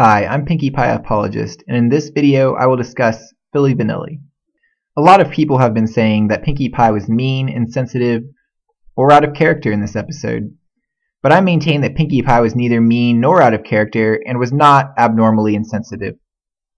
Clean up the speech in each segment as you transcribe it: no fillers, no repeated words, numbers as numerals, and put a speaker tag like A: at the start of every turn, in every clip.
A: Hi, I'm Pinkie Pie Apologist, and in this video I will discuss Filli Vanilli. A lot of people have been saying that Pinkie Pie was mean, insensitive, or out of character in this episode, but I maintain that Pinkie Pie was neither mean nor out of character and was not abnormally insensitive.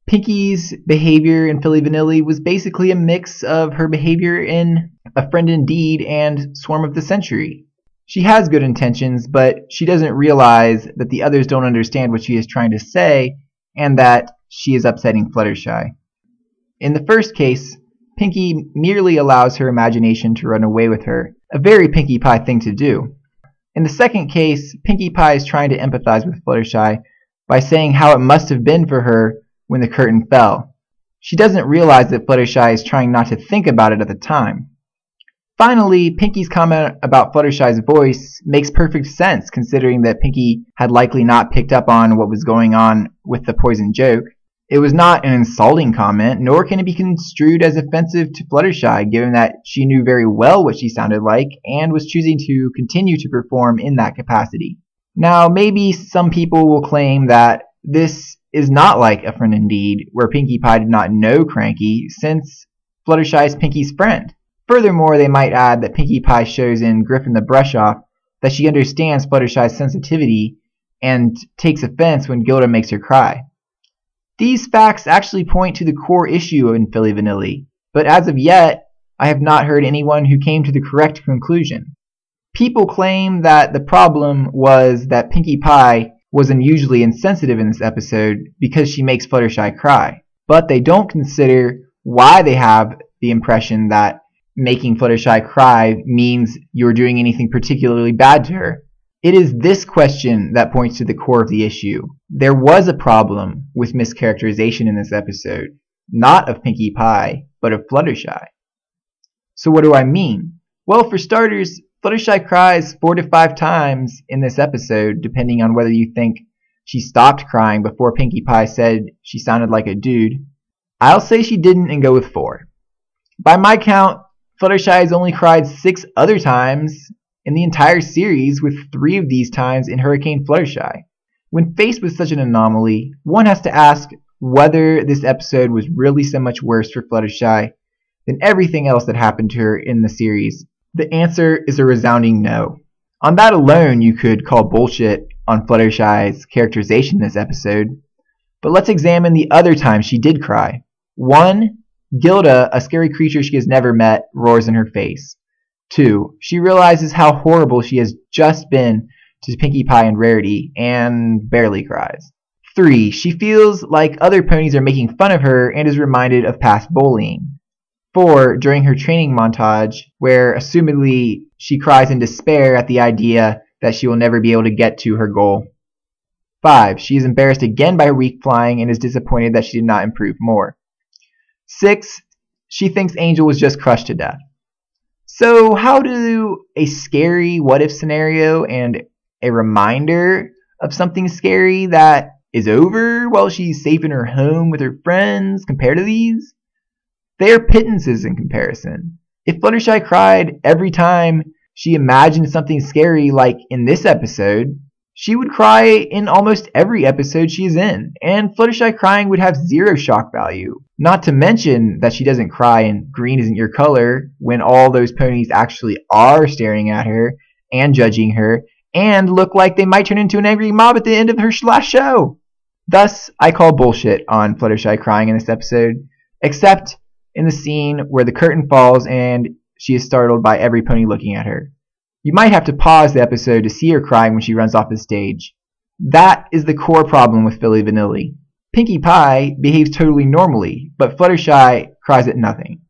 A: Pinkie's behavior in Filli Vanilli was basically a mix of her behavior in A Friend Indeed and Swarm of the Century. She has good intentions, but she doesn't realize that the others don't understand what she is trying to say and that she is upsetting Fluttershy. In the first case, Pinkie merely allows her imagination to run away with her, a very Pinkie Pie thing to do. In the second case, Pinkie Pie is trying to empathize with Fluttershy by saying how it must have been for her when the curtain fell. She doesn't realize that Fluttershy is trying not to think about it at the time. Finally, Pinkie's comment about Fluttershy's voice makes perfect sense considering that Pinkie had likely not picked up on what was going on with the poison joke. It was not an insulting comment, nor can it be construed as offensive to Fluttershy given that she knew very well what she sounded like and was choosing to continue to perform in that capacity. Now, maybe some people will claim that this is not like A Friend Indeed, where Pinkie Pie did not know Cranky since Fluttershy is Pinkie's friend. Furthermore, they might add that Pinkie Pie shows in Griffin the Brush-Off that she understands Fluttershy's sensitivity and takes offense when Gilda makes her cry. These facts actually point to the core issue in Filli Vanilli, but as of yet, I have not heard anyone who came to the correct conclusion. People claim that the problem was that Pinkie Pie was unusually insensitive in this episode because she makes Fluttershy cry, but they don't consider why they have the impression that making Fluttershy cry means you're doing anything particularly bad to her. It is this question that points to the core of the issue. There was a problem with mischaracterization in this episode, not of Pinkie Pie, but of Fluttershy. So what do I mean? Well, for starters, Fluttershy cries 4 to 5 times in this episode, depending on whether you think she stopped crying before Pinkie Pie said she sounded like a dude. I'll say she didn't and go with 4. By my count, Fluttershy has only cried 6 other times in the entire series, with 3 of these times in Hurricane Fluttershy. When faced with such an anomaly, one has to ask whether this episode was really so much worse for Fluttershy than everything else that happened to her in the series. The answer is a resounding no. On that alone, you could call bullshit on Fluttershy's characterization in this episode. But let's examine the other times she did cry. 1. Gilda, a scary creature she has never met, roars in her face. 2. She realizes how horrible she has just been to Pinkie Pie and Rarity, and barely cries. 3. She feels like other ponies are making fun of her and is reminded of past bullying. 4. During her training montage, where assumedly she cries in despair at the idea that she will never be able to get to her goal. 5. She is embarrassed again by her weak flying and is disappointed that she did not improve more. 6. She thinks Angel was just crushed to death. So how do a scary what-if scenario and a reminder of something scary that is over while she's safe in her home with her friends compare to these? They are pittances in comparison. If Fluttershy cried every time she imagined something scary like in this episode, she would cry in almost every episode she is in, and Fluttershy crying would have 0 shock value. Not to mention that she doesn't cry in Green Isn't Your Color when all those ponies actually are staring at her and judging her and look like they might turn into an angry mob at the end of her last show. Thus, I call bullshit on Fluttershy crying in this episode, except in the scene where the curtain falls and she is startled by every pony looking at her. You might have to pause the episode to see her crying when she runs off the stage. That is the core problem with Filli Vanilli. Pinkie Pie behaves totally normally, but Fluttershy cries at nothing.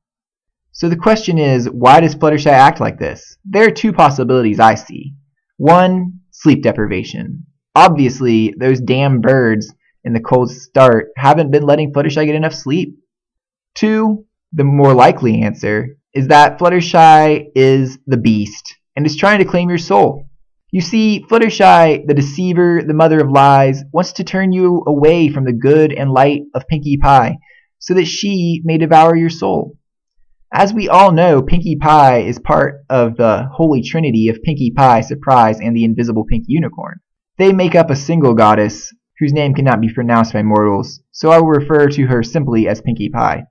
A: So the question is, why does Fluttershy act like this? There are 2 possibilities I see. 1. Sleep deprivation. Obviously, those damn birds in the cold start haven't been letting Fluttershy get enough sleep. 2. The more likely answer is that Fluttershy is the beast and is trying to claim your soul. You see, Fluttershy, the deceiver, the mother of lies, wants to turn you away from the good and light of Pinkie Pie so that she may devour your soul. As we all know, Pinkie Pie is part of the holy trinity of Pinkie Pie, Surprise, and the invisible pink unicorn. They make up a single goddess whose name cannot be pronounced by mortals, so I will refer to her simply as Pinkie Pie.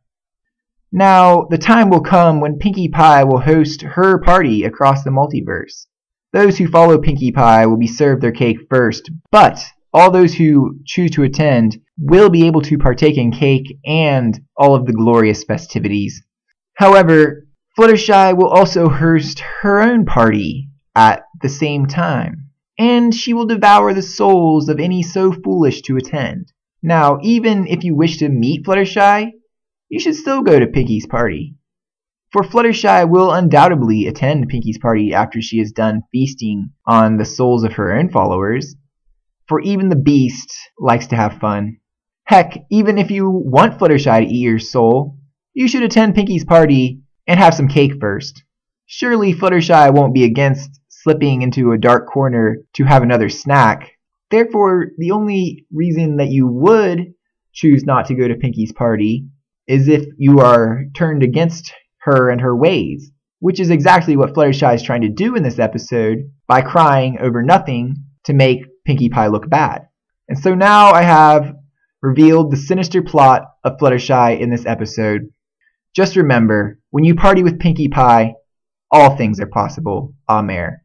A: Now, the time will come when Pinkie Pie will host her party across the multiverse. Those who follow Pinkie Pie will be served their cake first, but all those who choose to attend will be able to partake in cake and all of the glorious festivities. However, Fluttershy will also host her own party at the same time, and she will devour the souls of any so foolish to attend. Now, even if you wish to meet Fluttershy, you should still go to Pinkie's party. For Fluttershy will undoubtedly attend Pinkie's party after she is done feasting on the souls of her own followers, for even the beast likes to have fun. Heck, even if you want Fluttershy to eat your soul, you should attend Pinkie's party and have some cake first. Surely Fluttershy won't be against slipping into a dark corner to have another snack. Therefore, the only reason that you would choose not to go to Pinkie's party is if you are turned against her and her ways, which is exactly what Fluttershy is trying to do in this episode by crying over nothing to make Pinkie Pie look bad. And so now I have revealed the sinister plot of Fluttershy in this episode. Just remember, when you party with Pinkie Pie, all things are possible. Amer.